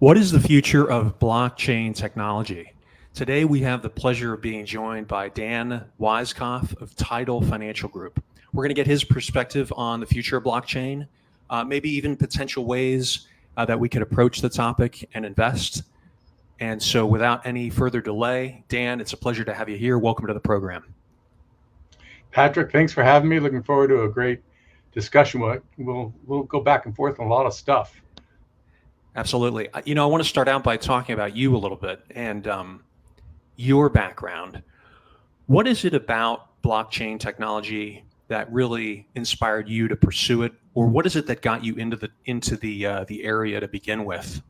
What is the future of blockchain technology? Today, we have the pleasure of being joined by Dan Weiskopf of Tidal Financial Group. We're going to get his perspective on the future of blockchain, maybe even potential ways that we could approach the topic and invest. And so, without any further delay, Dan, it's a pleasure to have you here. Welcome to the program. Patrick, thanks for having me. Looking forward to a great discussion. We'll go back and forth on a lot of stuff. Absolutely. I want to start out by talking about you a little bit and your background. What is it about blockchain technology that really inspired you to pursue it, or what is it that got you into the area to begin with,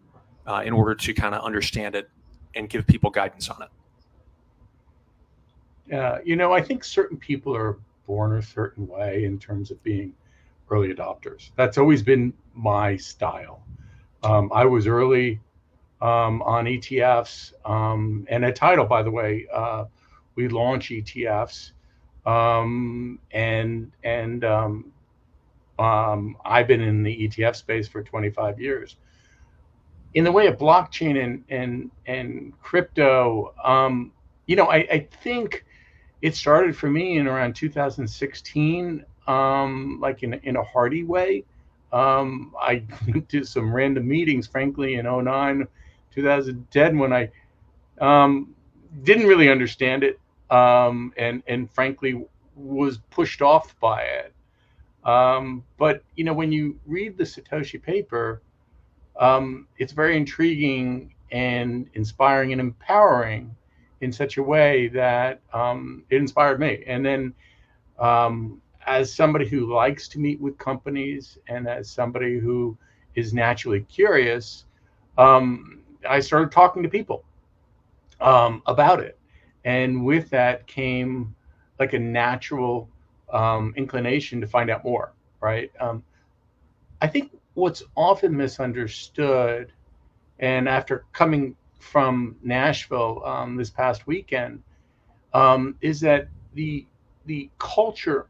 in order to kind of understand it and give people guidance on it? I think certain people are born a certain way in terms of being early adopters. That's always been my style. I was early on ETFs, and at Tidal, by the way, we launch ETFs, and I've been in the ETF space for 25 years. In the way of blockchain and crypto, I think it started for me in around 2016, like in a hearty way. I went to some random meetings, frankly, in '09, 2010, when I um, didn't really understand it, and frankly was pushed off by it. But when you read the Satoshi paper, it's very intriguing and inspiring and empowering in such a way that it inspired me. And then, as somebody who likes to meet with companies and as somebody who is naturally curious, I started talking to people about it. And with that came like a natural inclination to find out more, right? I think what's often misunderstood, and after coming from Nashville this past weekend, is that the culture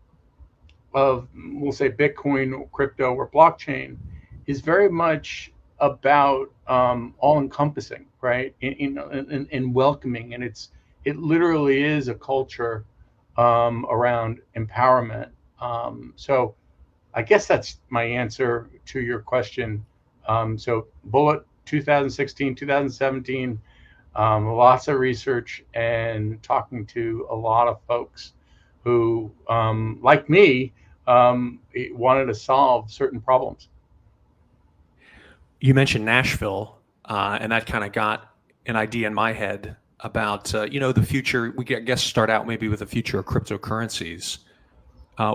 of, we'll say, Bitcoin, or crypto, or blockchain is very much about all encompassing, right? In welcoming, and it literally is a culture around empowerment. So I guess that's my answer to your question. So Bullet 2016, 2017, lots of research and talking to a lot of folks who, like me, wanted to solve certain problems. You mentioned Nashville, and that kind of got an idea in my head about the future. I guess start out maybe with the future of cryptocurrencies.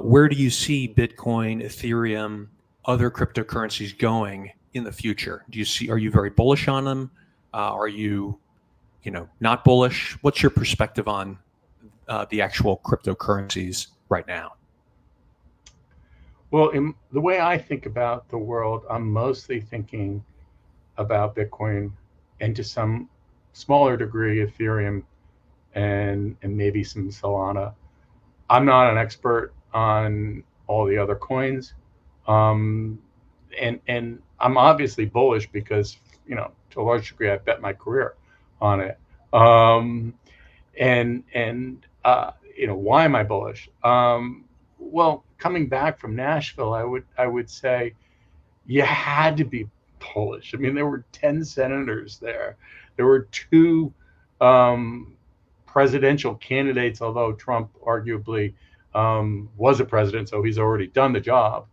Where do you see Bitcoin, Ethereum, other cryptocurrencies going in the future? Are you very bullish on them? Are you, not bullish? What's your perspective on the actual cryptocurrencies right now? Well, in the way I think about the world, I'm mostly thinking about Bitcoin and to some smaller degree Ethereum and maybe some Solana. I'm not an expert on all the other coins, um, and I'm obviously bullish because to a large degree I bet my career on it. Um, and why am I bullish? Well, coming back from Nashville, I would say you had to be bullish. I mean, there were 10 senators there. There were two um, presidential candidates, although Trump arguably was a president, so he's already done the job.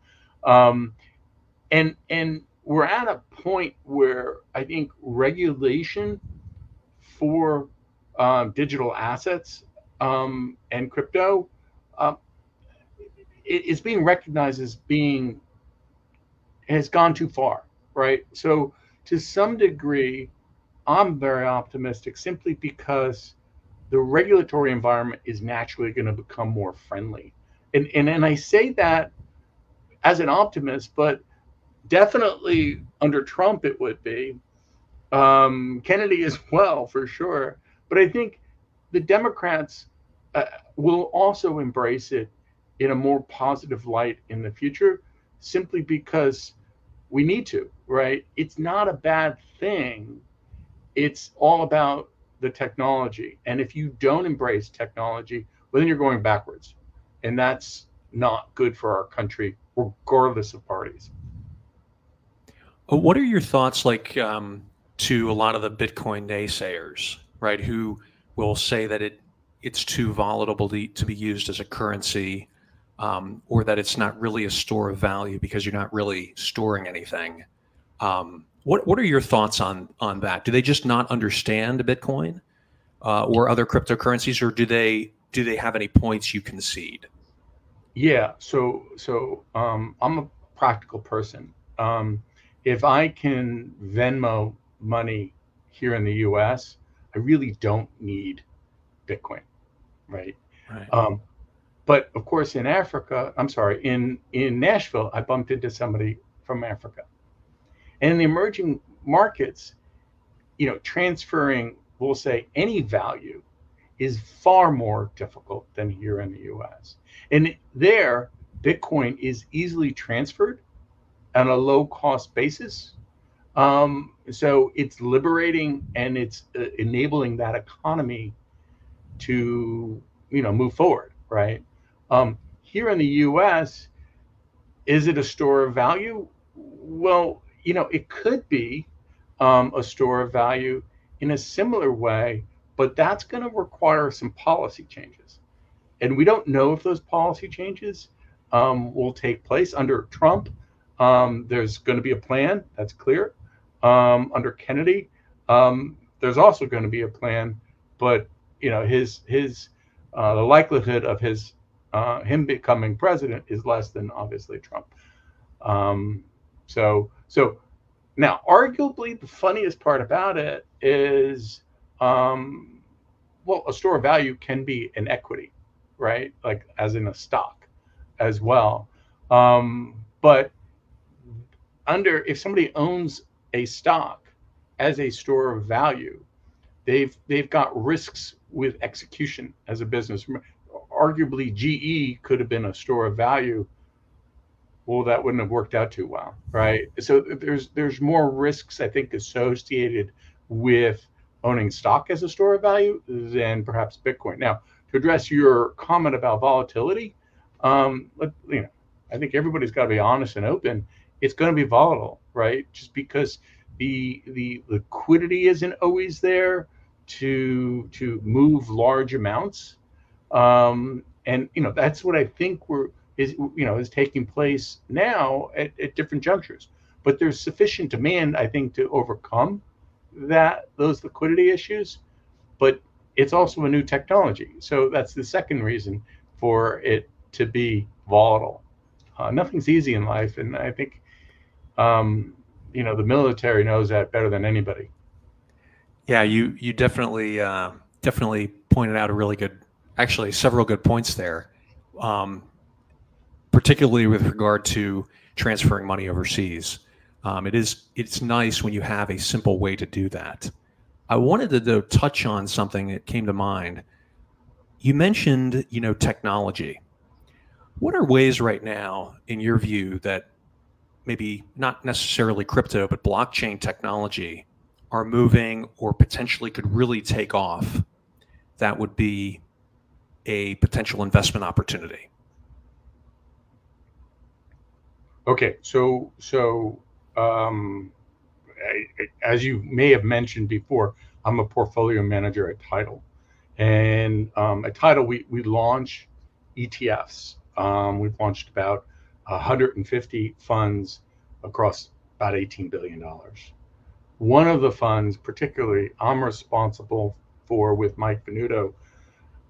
Um, and we're at a point where I think regulation for digital assets and crypto um, is being recognized as being has gone too far, right? So to some degree, I'm very optimistic simply because the regulatory environment is naturally going to become more friendly. And I say that as an optimist, but definitely under Trump it would be. Kennedy as well, for sure. But I think the Democrats uh, will also embrace it in a more positive light in the future, simply because we need to, right? It's not a bad thing. It's all about the technology. And if you don't embrace technology, well, then you're going backwards. And that's not good for our country, regardless of parties. What are your thoughts like to a lot of the Bitcoin naysayers, right? Who will say that it's too volatile to be used as a currency, or that it's not really a store of value because you're not really storing anything. What are your thoughts on that? Do they just not understand Bitcoin or other cryptocurrencies, or do they have any points you concede? Yeah, so I'm a practical person. If I can Venmo money here in the US, I really don't need Bitcoin, right? Right. Um, but of course, in Africa, I'm sorry, in Nashville, I bumped into somebody from Africa. And in the emerging markets, transferring, we'll say, any value is far more difficult than here in the US. And there, Bitcoin is easily transferred on a low cost basis. So it's liberating and it's enabling that economy to, move forward, right? Here in the US, is it a store of value? Well, it could be a store of value in a similar way, but that's going to require some policy changes. And we don't know if those policy changes will take place under Trump. There's going to be a plan, that's clear. Under Kennedy, there's also going to be a plan, but his the likelihood of him becoming president is less than obviously Trump. Um, so now, arguably, the funniest part about it is, um, well, a store of value can be an equity, right? Like as in a stock as well. But if somebody owns a stock as a store of value, they've got risks with execution as a business. Arguably, GE could have been a store of value. Well, that wouldn't have worked out too well, right? So there's more risks, I think, associated with owning stock as a store of value than perhaps Bitcoin. Now, to address your comment about volatility, I think everybody's got to be honest and open. It's going to be volatile, right? Just because the liquidity isn't always there to move large amounts, and that's what I think is taking place now at different junctures. But there's sufficient demand, I think, to overcome those liquidity issues. But it's also a new technology, so that's the second reason for it to be volatile. Nothing's easy in life, and I think the military knows that better than anybody. Yeah, you definitely pointed out a really good, actually several good points there, um, particularly with regard to transferring money overseas. It's nice when you have a simple way to do that. I wanted to though touch on something that came to mind. You mentioned technology. What are ways right now, in your view, that maybe not necessarily crypto but blockchain technology are moving or potentially could really take off that would be a potential investment opportunity? Okay, so um, as you may have mentioned before, I'm a portfolio manager at Tidal, and at Tidal we launch ETFs. We've launched about 150 funds across about $18 billion. One of the funds, particularly, I'm responsible for with Mike Venuto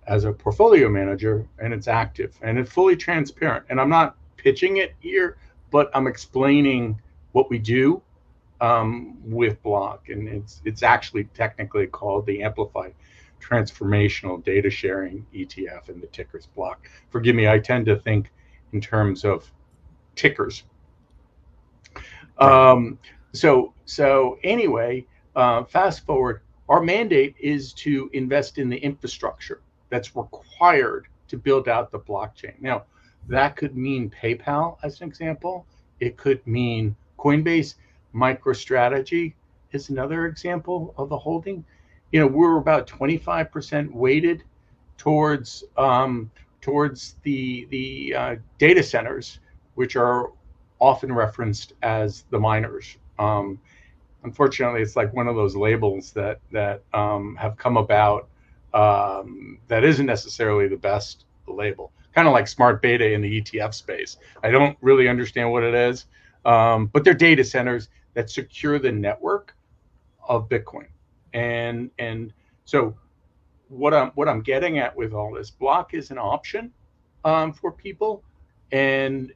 as a portfolio manager, and it's active and it's fully transparent. And I'm not pitching it here, but I'm explaining what we do with Block, and it's actually technically called the Amplified Transformational Data Sharing ETF, and the ticker's Block. Forgive me, I tend to think in terms of tickers. Right. So anyway, fast forward. Our mandate is to invest in the infrastructure that's required to build out the blockchain. Now, that could mean PayPal as an example. It could mean Coinbase MicroStrategy is another example of a holding. We're about 25% weighted towards the data centers, which are often referenced as the miners. Unfortunately, it's like one of those labels that have come about that isn't necessarily the best label. Kind of like smart beta in the ETF space. I don't really understand what it is, but they're data centers that secure the network of Bitcoin. And so what I'm getting at with all this, block is an option for people, and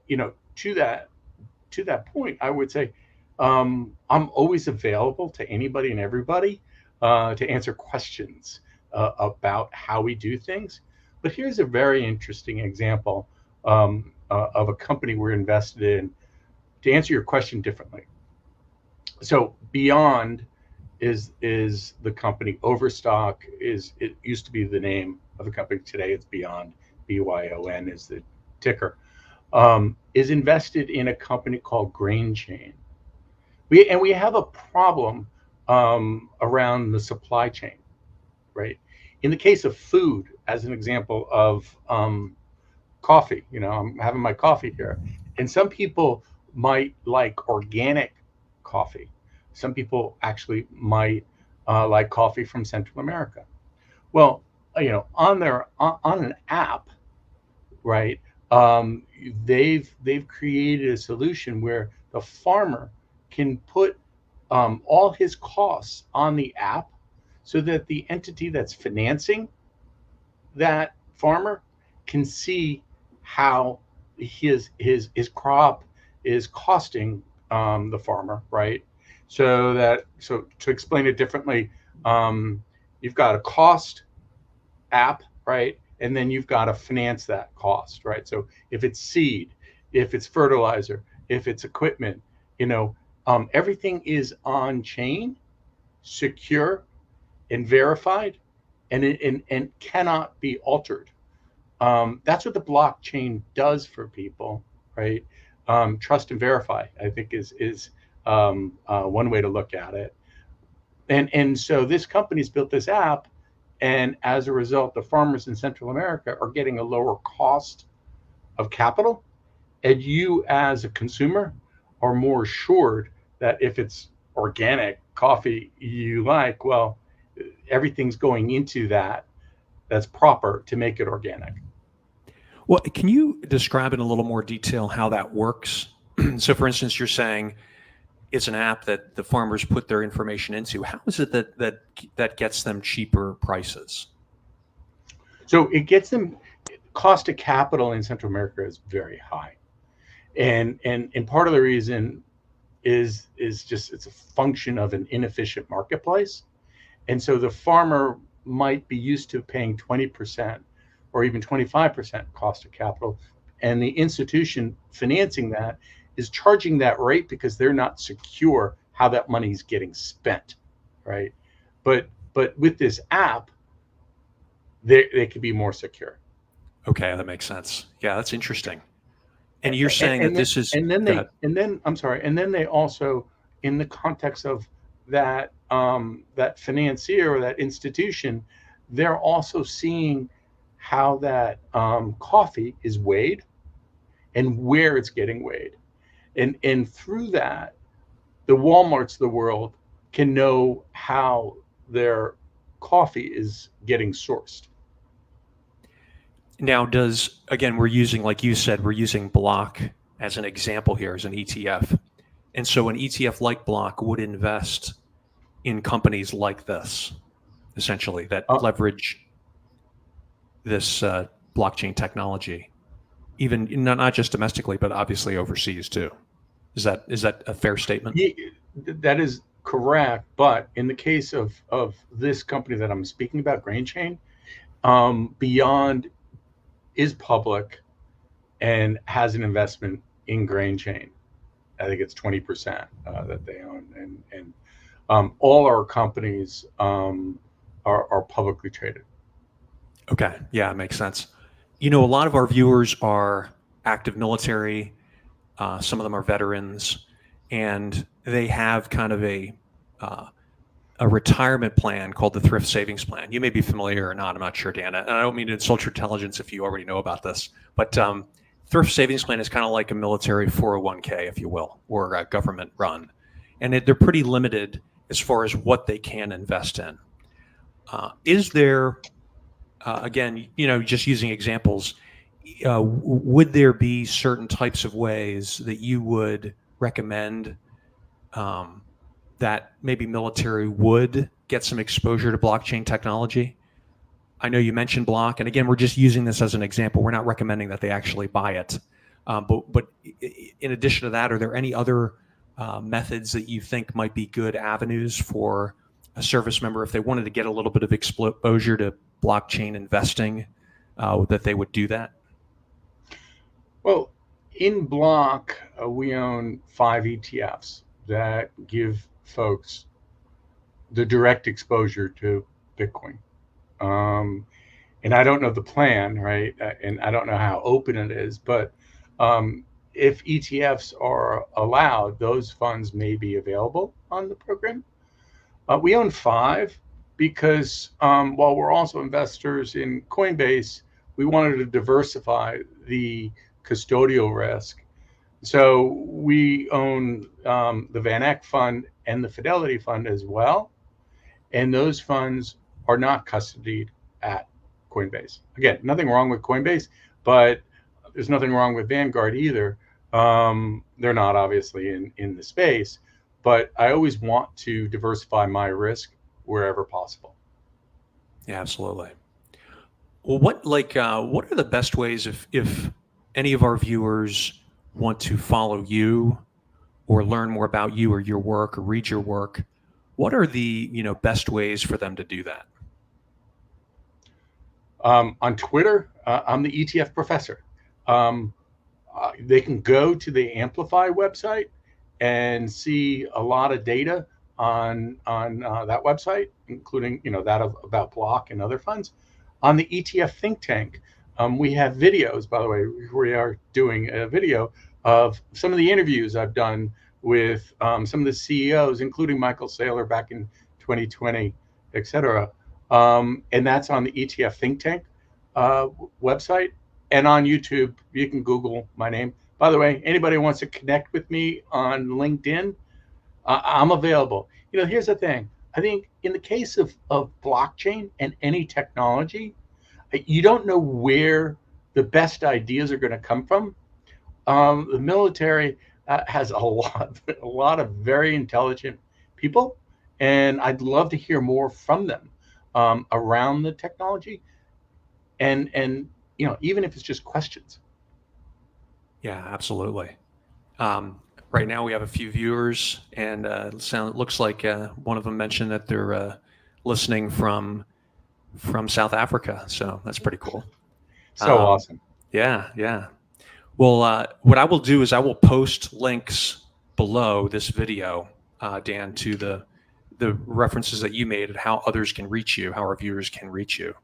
to that point, I would say I'm always available to anybody and everybody to answer questions about how we do things. But here's a very interesting example of a company we're invested in to answer your question differently. So Beyond is the company. Overstock it used to be the name of the company. Today it's Beyond. BYON is the ticker. Is invested in a company called Grain Chain. We have a problem around the supply chain, right? In the case of food, as an example of coffee, I'm having my coffee here, and some people might like organic coffee. Some people actually might like coffee from Central America. Well, on an app, right? They've created a solution where the farmer can put all his costs on the app, so that the entity that's financing that farmer can see how his crop is costing the farmer, right? So to explain it differently, you've got a cost app, right? And then you've got to finance that cost, right? So if it's seed, if it's fertilizer, if it's equipment, everything is on chain, secure, and verified, and cannot be altered. That's what the blockchain does for people, right? Trust and verify, I think, is one way to look at it. And so this company's built this app, and as a result, the farmers in Central America are getting a lower cost of capital, and you as a consumer are more assured that if it's organic coffee you like, well, everything's going into that's proper to make it organic. Well, can you describe in a little more detail how that works? So, for instance, you're saying it's an app that the farmers put their information into. How is it that gets them cheaper prices? So it gets them, cost of capital in Central America is very high, and part of the reason is just it's a function of an inefficient marketplace. And so the farmer might be used to paying 20% or even 25% cost of capital, and the institution financing that is charging that rate because they're not secure how that money is getting spent, right? But with this app, they could be more secure. Okay, that makes sense. Yeah, that's interesting. And you're saying and that then, this is and then go they ahead. and then I'm sorry, and then they also, in the context of that financier or that institution, they're also seeing how that coffee is weighed and where it's getting weighed, and through that, the Walmarts of the world can know how their coffee is getting sourced. Now, again, we're using, like you said, we're using Block as an example here as an ETF. And so an ETF like Block would invest in companies like this, essentially, that Uh, leverage this blockchain technology, even not just domestically, but obviously overseas too. Is that a fair statement? Yeah, that is correct. But in the case of this company that I'm speaking about, Grain Chain, Beyond is public and has an investment in Grain Chain. I think it's 20% that they own, and all our companies are publicly traded. Okay, yeah, it makes sense. A lot of our viewers are active military. Some of them are veterans, and they have kind of a retirement plan called the Thrift Savings Plan. You may be familiar or not. I'm not sure, Dan. And I don't mean to insult your intelligence if you already know about this, but Thrift Savings Plan is kind of like a military 401k, if you will, or a government run. And they're pretty limited as far as what they can invest in. Is there, again, just using examples, would there be certain types of ways that you would recommend that maybe military would get some exposure to blockchain technology? I know you mentioned block, and again, we're just using this as an example. We're not recommending that they actually buy it. But in addition to that, are there any other methods that you think might be good avenues for a service member if they wanted to get a little bit of exposure to blockchain investing, that they would do that? Well, in Block, we own 5 ETFs that give folks the direct exposure to Bitcoin. And I don't know the plan, right? And I don't know how open it is, but if ETFs are allowed, those funds may be available on the program. We own 5 because while we're also investors in Coinbase, we wanted to diversify the custodial risk. So we own the Van Eck Fund and the Fidelity Fund as well. And those funds are not custodied at Coinbase. Again, nothing wrong with Coinbase, but there's nothing wrong with Vanguard either. They're not obviously in the space, but I always want to diversify my risk wherever possible. Yeah, absolutely. Well, what are the best ways if any of our viewers want to follow you or learn more about you or your work or read your work? What are the best ways for them to do that? On Twitter, I'm the ETF professor. They can go to the Amplify website and see a lot of data on that website, including that about Block and other funds. On the ETF think tank, we have videos. By the way, we are doing a video of some of the interviews I've done with some of the CEOs, including Michael Saylor back in 2020, et cetera. And that's on the ETF think tank website. And on YouTube, you can Google my name. By the way, anybody who wants to connect with me on LinkedIn, I'm available. Here's the thing. I think in the case of blockchain and any technology, you don't know where the best ideas are going to come from. The military has a lot of very intelligent people, and I'd love to hear more from them around the technology, and even if it's just questions. Yeah, absolutely. Right now we have a few viewers, and it looks like one of them mentioned that they're listening from South Africa. So that's pretty cool. So awesome. Yeah. Well, what I will do is I will post links below this video, Dan, to the references that you made and how others can reach you, how our viewers can reach you.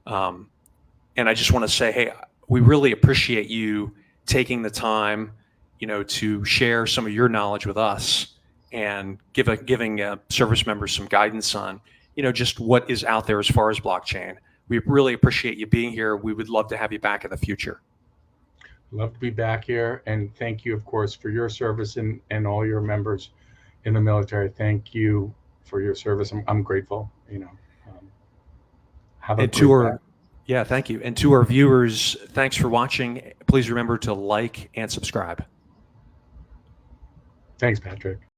And I just want to say, hey, we really appreciate you taking the time, to share some of your knowledge with us and giving service members some guidance on, just what is out there as far as blockchain. We really appreciate you being here. We would love to have you back in the future. Love to be back here, and thank you, of course, for your service and all your members in the military. Thank you for your service. I'm grateful. Have a great day. Yeah, thank you. And to our viewers, thanks for watching. Please remember to like and subscribe. Thanks, Patrick.